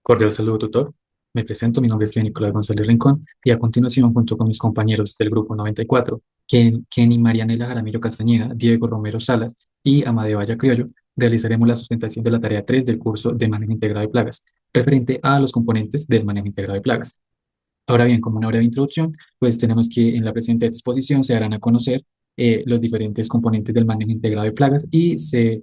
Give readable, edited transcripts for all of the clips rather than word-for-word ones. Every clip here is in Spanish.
Cordial saludo, tutor. Me presento, mi nombre es Nicolás González Rincón y a continuación, junto con mis compañeros del grupo 94, Kenny Marianela Jaramillo Castañeda, Diego Romero Salas y Amadeo Aya Criollo, realizaremos la sustentación de la tarea 3 del curso de manejo integrado de plagas, referente a los componentes del manejo integrado de plagas. Ahora bien, como una breve introducción, pues tenemos que en la presente exposición se darán a conocer los diferentes componentes del manejo integrado de plagas y se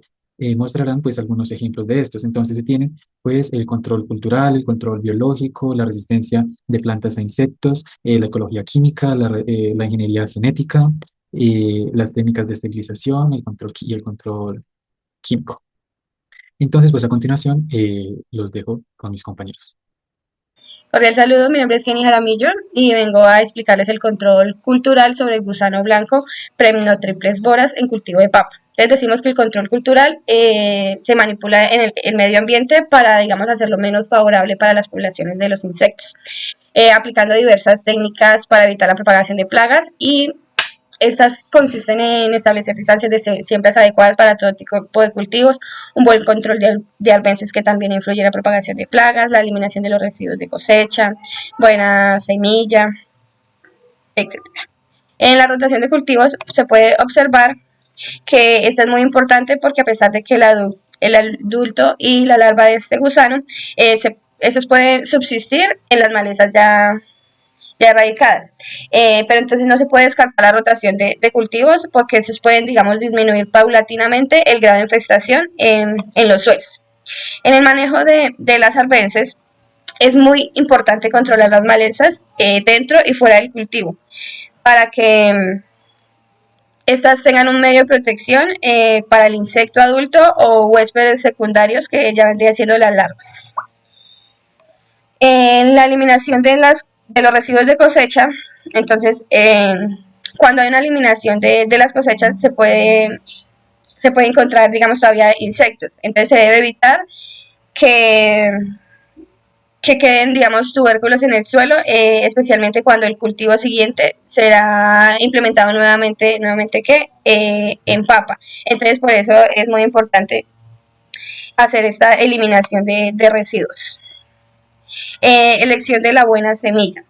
mostrarán pues algunos ejemplos de estos. Entonces se tienen pues el control cultural, el control biológico, la resistencia de plantas a insectos, la ecología química, la ingeniería genética, las técnicas de esterilización, y el control químico. Entonces pues a continuación los dejo con mis compañeros. Cordial saludo, mi nombre es Kenny Jaramillo y vengo a explicarles el control cultural sobre el gusano blanco Premnotriples boras en cultivo de papa. Les decimos que el control cultural se manipula en el medio ambiente para, digamos, hacerlo menos favorable para las poblaciones de los insectos, aplicando diversas técnicas para evitar la propagación de plagas y estas consisten en establecer distancias de siembras adecuadas para todo tipo de cultivos, un buen control de albences que también influye en la propagación de plagas, la eliminación de los residuos de cosecha, buena semilla, etcétera. En la rotación de cultivos se puede observar que esta es muy importante porque a pesar de que el adulto y la larva de este gusano, esos pueden subsistir en las malezas ya erradicadas. Pero entonces no se puede descartar la rotación de cultivos porque esos pueden, digamos, disminuir paulatinamente el grado de infestación en los suelos. En el manejo de las arbences es muy importante controlar las malezas dentro y fuera del cultivo para que estas tengan un medio de protección para el insecto adulto o huéspedes secundarios que ya vendrían siendo las larvas. En la eliminación de los residuos de cosecha, entonces, cuando hay una eliminación de las cosechas, se puede encontrar, digamos, todavía insectos. Entonces, se debe evitar que, que queden, digamos, tubérculos en el suelo, especialmente cuando el cultivo siguiente será implementado nuevamente que en papa. Entonces, por eso es muy importante hacer esta eliminación de residuos. Elección de la buena semilla.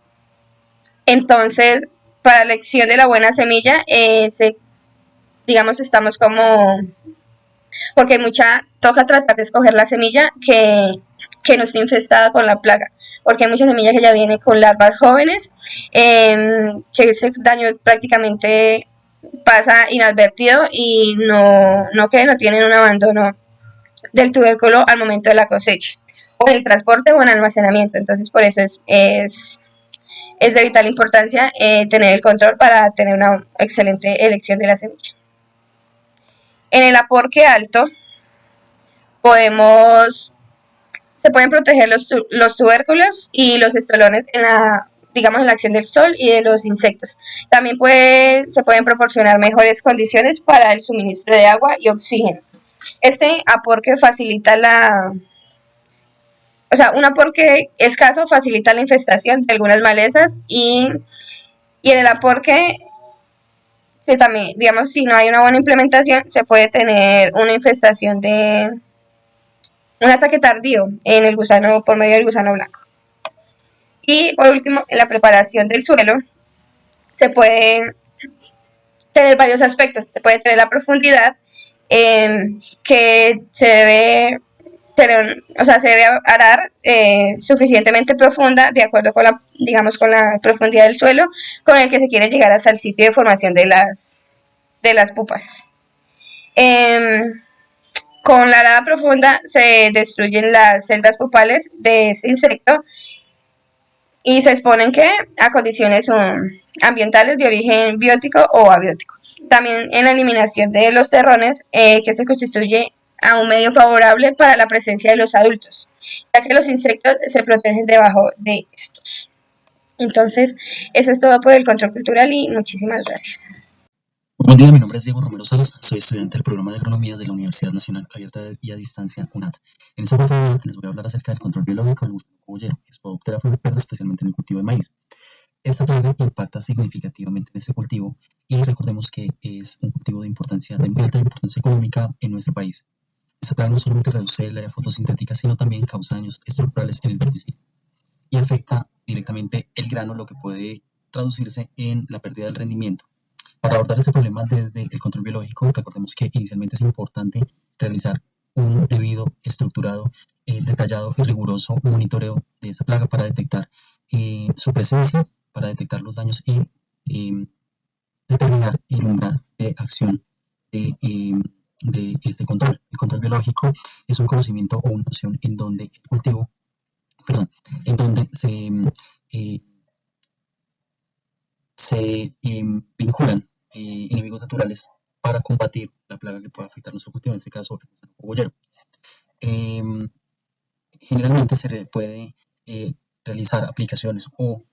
Entonces, para la elección de la buena semilla, digamos, estamos como, porque toca tratar de escoger la semilla que no esté infestada con la plaga, porque hay mucha semilla que ya viene con larvas jóvenes, que ese daño prácticamente pasa inadvertido y no tienen un abandono del tubérculo al momento de la cosecha, o en el transporte o en almacenamiento. Entonces, por eso es de vital importancia tener el control para tener una excelente elección de la semilla. En el aporque alto se pueden proteger los tubérculos y los estolones digamos, en la acción del sol y de los insectos. También se pueden proporcionar mejores condiciones para el suministro de agua y oxígeno. Este aporque un aporque escaso facilita la infestación de algunas malezas y en el aporque también, digamos, si no hay una buena implementación, se puede tener una infestación de un ataque tardío en el gusano por medio del gusano blanco. Y por último, en la preparación del suelo se pueden tener varios aspectos. Se puede tener la profundidad que se debe se debe arar suficientemente profunda de acuerdo con con la profundidad del suelo con el que se quiere llegar hasta el sitio de formación de las pupas. Con la arada profunda se destruyen las celdas pupales de este insecto y se exponen a condiciones ambientales de origen biótico o abiótico. También en la eliminación de los terrones, que se constituye a un medio favorable para la presencia de los adultos, ya que los insectos se protegen debajo de estos. Entonces, eso es todo por el control cultural y muchísimas gracias. Buen día, mi nombre es Diego Romero Salas, soy estudiante del programa de agronomía de la Universidad Nacional Abierta y a Distancia, UNAD. En esta oportunidad les voy a hablar acerca del control biológico del gusano cogollero, que es Podoptera fructiferta, especialmente en el cultivo de maíz. Esta plaga impacta significativamente en este cultivo y recordemos que es un cultivo de alta importancia económica en nuestro país. Esta plaga no solamente reduce el área fotosintética, sino también causa daños estructurales en el vértice y afecta directamente el grano, lo que puede traducirse en la pérdida del rendimiento. Para abordar ese problema desde el control biológico, recordemos que inicialmente es importante realizar un debido, estructurado, detallado y riguroso monitoreo de esa plaga para detectar su presencia, para detectar los daños y determinar el umbral de acción de, de este control. El control biológico es un conocimiento o una noción en donde el cultivo, perdón, en donde eh, se vinculan enemigos naturales para combatir la plaga que pueda afectar nuestro cultivo, en este caso el cogollero. Eh, Generalmente puede realizar aplicaciones o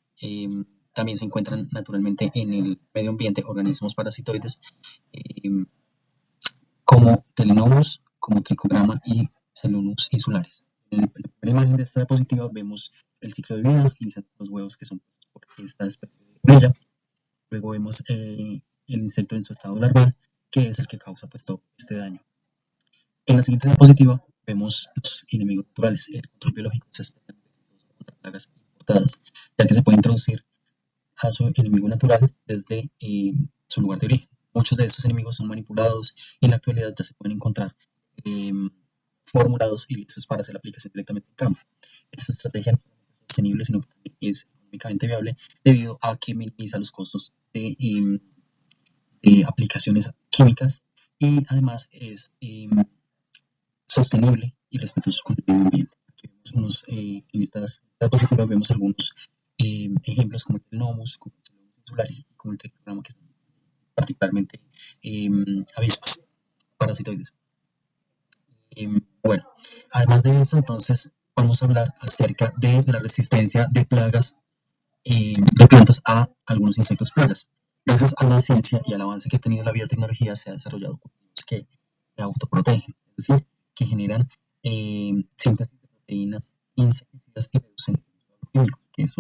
también se encuentran naturalmente en el medio ambiente organismos parasitoides eh, como Telenomus, como Trichogramma y Celonus insulares. En la primera imagen de esta diapositiva vemos el ciclo de vida, iniciando los huevos que son por esta especie de orilla. Luego vemos el insecto en su estado larval, que es el que causa pues, todo este daño. En la siguiente diapositiva vemos los enemigos naturales. El control biológico es especialmente exitoso contra plagas importadas, ya que se puede introducir a su enemigo natural desde su lugar de origen. Muchos de estos enemigos son manipulados y en la actualidad ya se pueden encontrar eh, formulados y listos para hacer la aplicación directamente en campo. Esta estrategia no solamente es sostenible, sino que también es económicamente viable debido a que minimiza los costos de aplicaciones químicas y además es sostenible y respetuoso con el medio ambiente. Aquí vemos en estas diapositivas vemos algunos ejemplos como el Telenomus, como el Telenomus insularis y como el Trichogramma, que son particularmente eh, avispas parasitoides. Bueno, además de eso, entonces vamos a hablar acerca de la resistencia de plagas de plantas a algunos insectos plagas. Gracias a la ciencia y al avance que ha tenido la biotecnología, se ha desarrollado cultivos que se autoprotegen, es decir, que generan síntesis de proteínas insecticidas y reducen el uso de agroquímicos, que es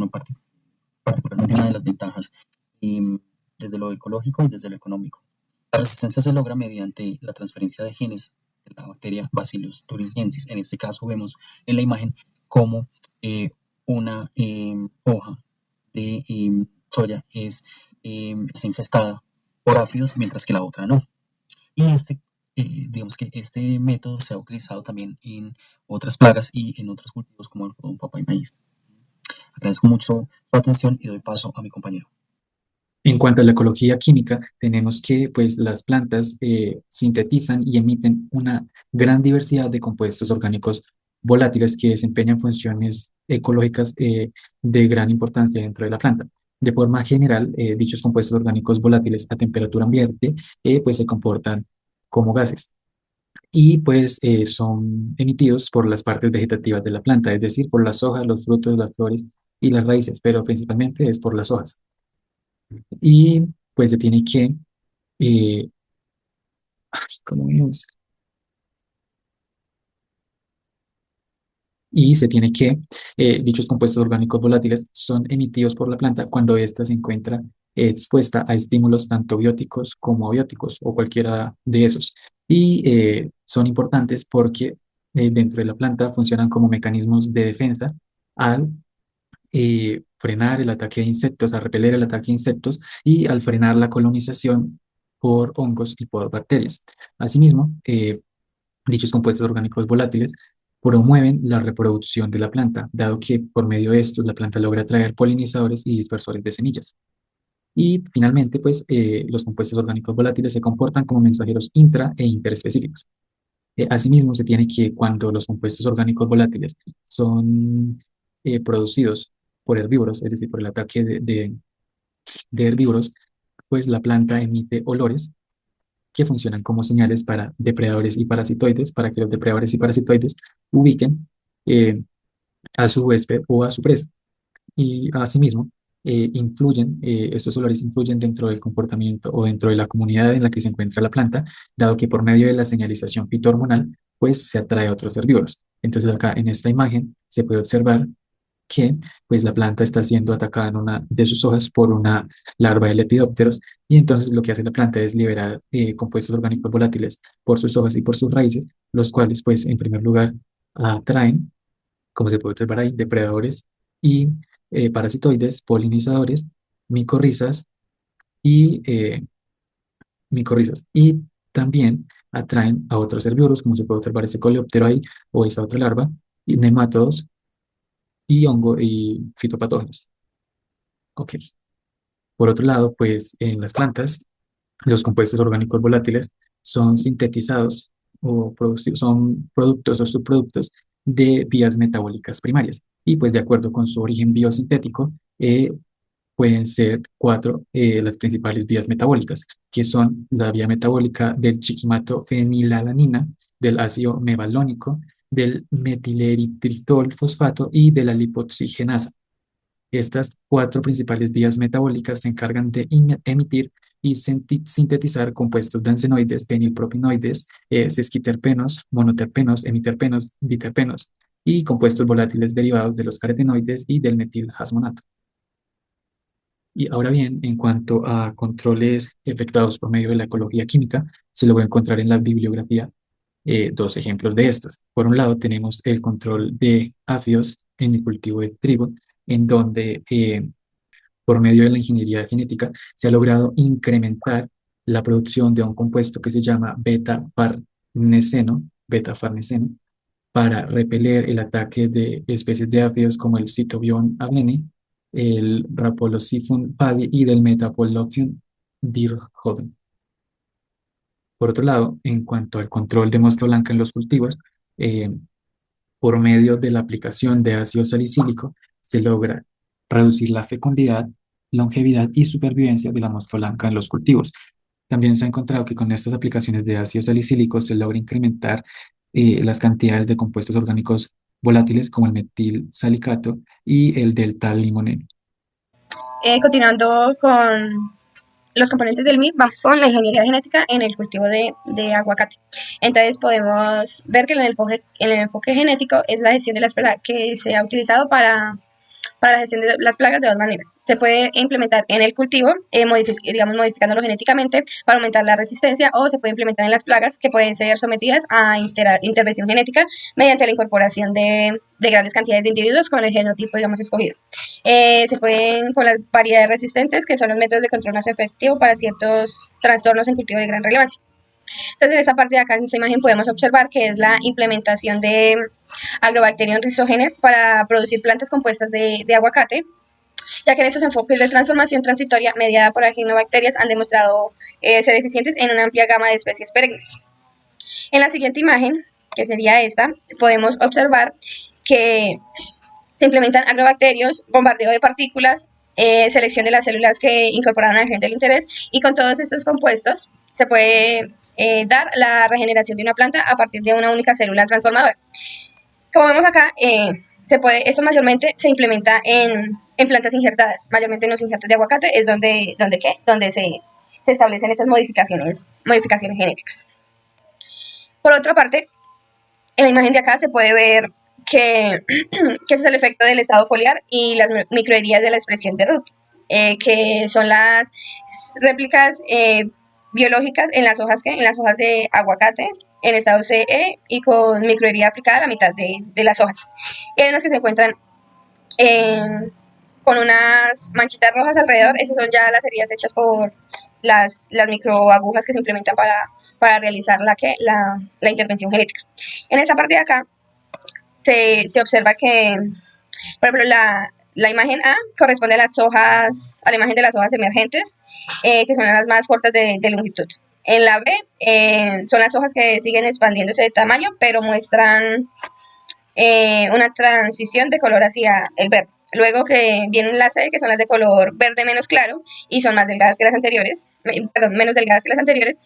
particularmente una de las ventajas desde lo ecológico y desde lo económico. La resistencia se logra mediante la transferencia de genes de la bacteria Bacillus thuringiensis. En este caso vemos en la imagen cómo una hoja de soya está infestada por áfidos, mientras que la otra no. Y digamos que este método se ha utilizado también en otras plagas y en otros cultivos como el algodón, papa y maíz. Agradezco mucho su atención y doy paso a mi compañero. En cuanto a la ecología química, tenemos que pues, las plantas sintetizan y emiten una gran diversidad de compuestos orgánicos volátiles que desempeñan funciones ecológicas de gran importancia dentro de la planta. De forma general, dichos compuestos orgánicos volátiles a temperatura ambiente pues, se comportan como gases y pues son emitidos por las partes vegetativas de la planta, es decir, por las hojas, los frutos, las flores y las raíces, pero principalmente es por las hojas. Y pues se tiene que, eh, ¿cómo es? Y se tiene que, dichos compuestos orgánicos volátiles son emitidos por la planta cuando ésta se encuentra expuesta a estímulos tanto bióticos como abióticos o cualquiera de esos. Y son importantes porque dentro de la planta funcionan como mecanismos de defensa al frenar el ataque de insectos, a repeler el ataque de insectos y al frenar la colonización por hongos y por bacterias. Asimismo, dichos compuestos orgánicos volátiles promueven la reproducción de la planta, dado que por medio de estos la planta logra atraer polinizadores y dispersores de semillas. Y finalmente, pues, los compuestos orgánicos volátiles se comportan como mensajeros intra e interespecíficos. Asimismo, se tiene que cuando los compuestos orgánicos volátiles son producidos por herbívoros, es decir, por el ataque de herbívoros, pues la planta emite olores que funcionan como señales para depredadores y parasitoides, para que los depredadores y parasitoides ubiquen eh, a su huésped o a su presa. Y asimismo, estos olores influyen dentro del comportamiento o dentro de la comunidad en la que se encuentra la planta, dado que por medio de la señalización fitohormonal, pues se atrae a otros herbívoros. Entonces acá en esta imagen se puede observar que pues la planta está siendo atacada en una de sus hojas por una larva de lepidópteros y entonces lo que hace la planta es liberar compuestos orgánicos volátiles por sus hojas y por sus raíces, los cuales pues en primer lugar atraen, como se puede observar ahí, depredadores y parasitoides, polinizadores, micorrizas y y también atraen a otros herbívoros, como se puede observar ese coleóptero ahí o esa otra larva, y nemátodos y hongo y fitopatógenos. Ok. Por otro lado, pues en las plantas, los compuestos orgánicos volátiles son sintetizados son productos o subproductos de vías metabólicas primarias. Y pues de acuerdo con su origen biosintético, pueden ser cuatro las principales vías metabólicas, que son la vía metabólica del chiquimato fenilalanina, del ácido mevalónico, del metileritritol fosfato y de la lipoxigenasa. Estas cuatro principales vías metabólicas se encargan de emitir y sintetizar compuestos bencenoides, fenilpropinoides, sesquiterpenos, monoterpenos, hemiterpenos, diterpenos y compuestos volátiles derivados de los carotenoides y del metilhasmonato. Y ahora bien, en cuanto a controles efectuados por medio de la ecología química, se logra encontrar en la bibliografía dos ejemplos de estos. Por un lado, tenemos el control de áfidos en el cultivo de trigo, en donde por medio de la ingeniería genética se ha logrado incrementar la producción de un compuesto que se llama beta-farneseno, para repeler el ataque de especies de áfidos como el Citobion avene, el Rhapolosiphon padi y del Metapolophium virchodon. Por otro lado, en cuanto al control de mosca blanca en los cultivos, eh, por medio de la aplicación de ácido salicílico se logra reducir la fecundidad, longevidad y supervivencia de la mosca blanca en los cultivos. También se ha encontrado que con estas aplicaciones de ácido salicílico se logra incrementar las cantidades de compuestos orgánicos volátiles como el metilsalicato y el delta-limoneno. Continuando con los componentes del MIP, vamos con la ingeniería genética en el cultivo de aguacate. Entonces podemos ver que el enfoque genético es la gestión de la espera que se ha utilizado para la gestión de las plagas de dos maneras. Se puede implementar en el cultivo, digamos, modificándolo genéticamente para aumentar la resistencia, o se puede implementar en las plagas que pueden ser sometidas a intervención genética mediante la incorporación de grandes cantidades de individuos con el genotipo, digamos, escogido. Se pueden con las variedades resistentes, que son los métodos de control más efectivos para ciertos trastornos en cultivo de gran relevancia. Entonces, en esta parte de acá, en esta imagen, podemos observar que es la implementación de Agrobacterium rhizogenes para producir plantas compuestas de aguacate, ya que en estos enfoques de transformación transitoria mediada por aginobacterias han demostrado ser eficientes en una amplia gama de especies perennes. En la siguiente imagen, que sería esta, podemos observar que se implementan agrobacterios, bombardeo de partículas, selección de las células que incorporan al gen del interés, y con todos estos compuestos se puede dar la regeneración de una planta a partir de una única célula transformadora. Como vemos acá, eso mayormente se implementa en plantas injertadas, mayormente en los injertos de aguacate es donde se establecen estas modificaciones genéticas. Por otra parte, en la imagen de acá se puede ver que ese es el efecto del estado foliar y las microheridas de la expresión de root, que son las réplicas biológicas en las hojas de aguacate en estado CE y con microherida aplicada a la mitad de las hojas. Y hay unas que se encuentran con unas manchitas rojas alrededor. Esas son ya las heridas hechas por las microagujas que se implementan para realizar la intervención genética. En esta parte de acá se observa que, por ejemplo, la imagen A corresponde a la imagen de las hojas emergentes, que son las más cortas de longitud. En la B son las hojas que siguen expandiéndose de tamaño, pero muestran una transición de color hacia el verde. Luego que vienen las C, que son las de color verde menos claro y son más delgadas que las anteriores, menos delgadas que las anteriores.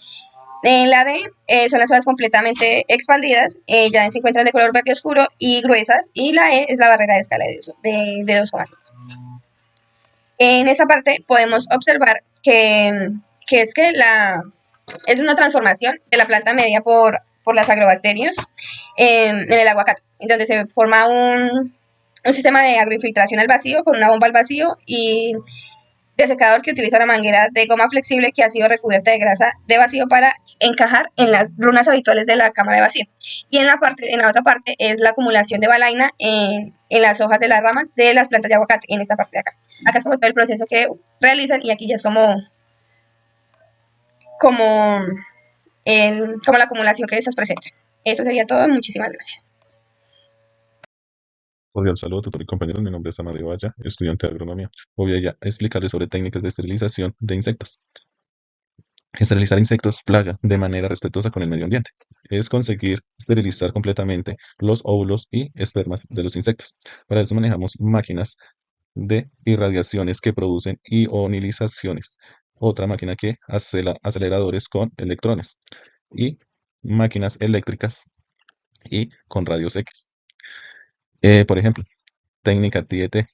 En la D son las hojas completamente expandidas, ya se encuentran de color verde oscuro y gruesas, y la E es la barrera de escala de 2,5. En esta parte podemos observar que es una transformación de la planta media por las agrobacterias en el aguacate, en donde se forma un sistema de agroinfiltración al vacío con una bomba al vacío y desecador que utiliza una manguera de goma flexible que ha sido recubierta de grasa de vacío para encajar en las runas habituales de la cámara de vacío. Y en la otra parte es la acumulación de balaina en las hojas de las ramas de las plantas de aguacate, en esta parte de acá. Acá es como todo el proceso que realizan y aquí ya es como, como la acumulación que estas presentan. Eso sería todo. Muchísimas gracias. Cordial saludo, tutor y compañeros. Mi nombre es Amadeo Valla, estudiante de agronomía. Voy a explicarles sobre técnicas de esterilización de insectos. Esterilizar insectos plaga de manera respetuosa con el medio ambiente es conseguir esterilizar completamente los óvulos y espermas de los insectos. Para eso manejamos máquinas de irradiaciones que producen ionizaciones, otra máquina que aceleradores con electrones y máquinas eléctricas y con radios X. Por ejemplo, técnica TET,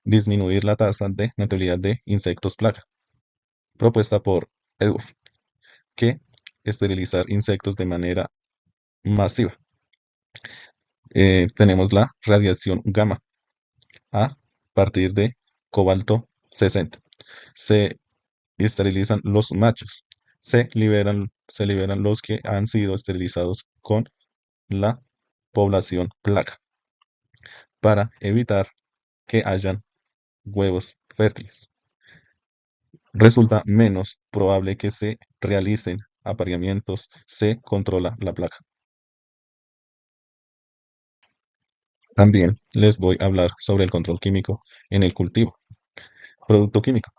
disminuir la tasa de natalidad de insectos plaga, propuesta por Edworth, que esterilizar insectos de manera masiva. Tenemos la radiación gamma a partir de cobalto 60. Se esterilizan los machos. Se liberan los que han sido esterilizados con la población plaga para evitar que hayan huevos fértiles. Resulta menos probable que se realicen apareamientos, se controla la plaga. También les voy a hablar sobre el control químico en el cultivo. Producto químico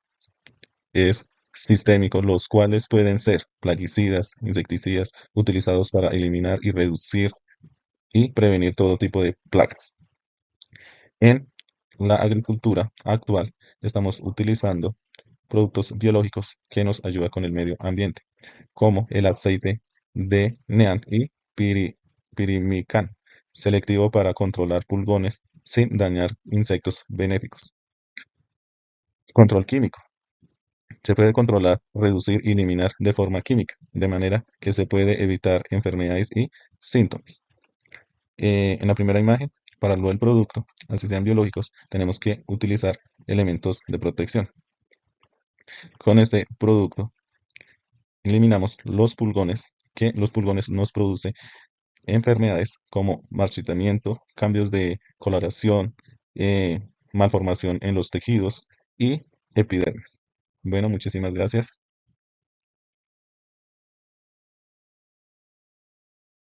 es sistémico, los cuales pueden ser plaguicidas, insecticidas, utilizados para eliminar y reducir y prevenir todo tipo de plagas. En la agricultura actual estamos utilizando productos biológicos que nos ayudan con el medio ambiente, como el aceite de neem y pirimicán, selectivo para controlar pulgones sin dañar insectos benéficos. Control químico. Se puede controlar, reducir y eliminar de forma química, de manera que se puede evitar enfermedades y síntomas. En la primera imagen, para lo del producto, así sean biológicos, tenemos que utilizar elementos de protección. Con este producto eliminamos los pulgones, que los pulgones nos producen enfermedades como marchitamiento, cambios de coloración, malformación en los tejidos y epidermis. Bueno, muchísimas gracias.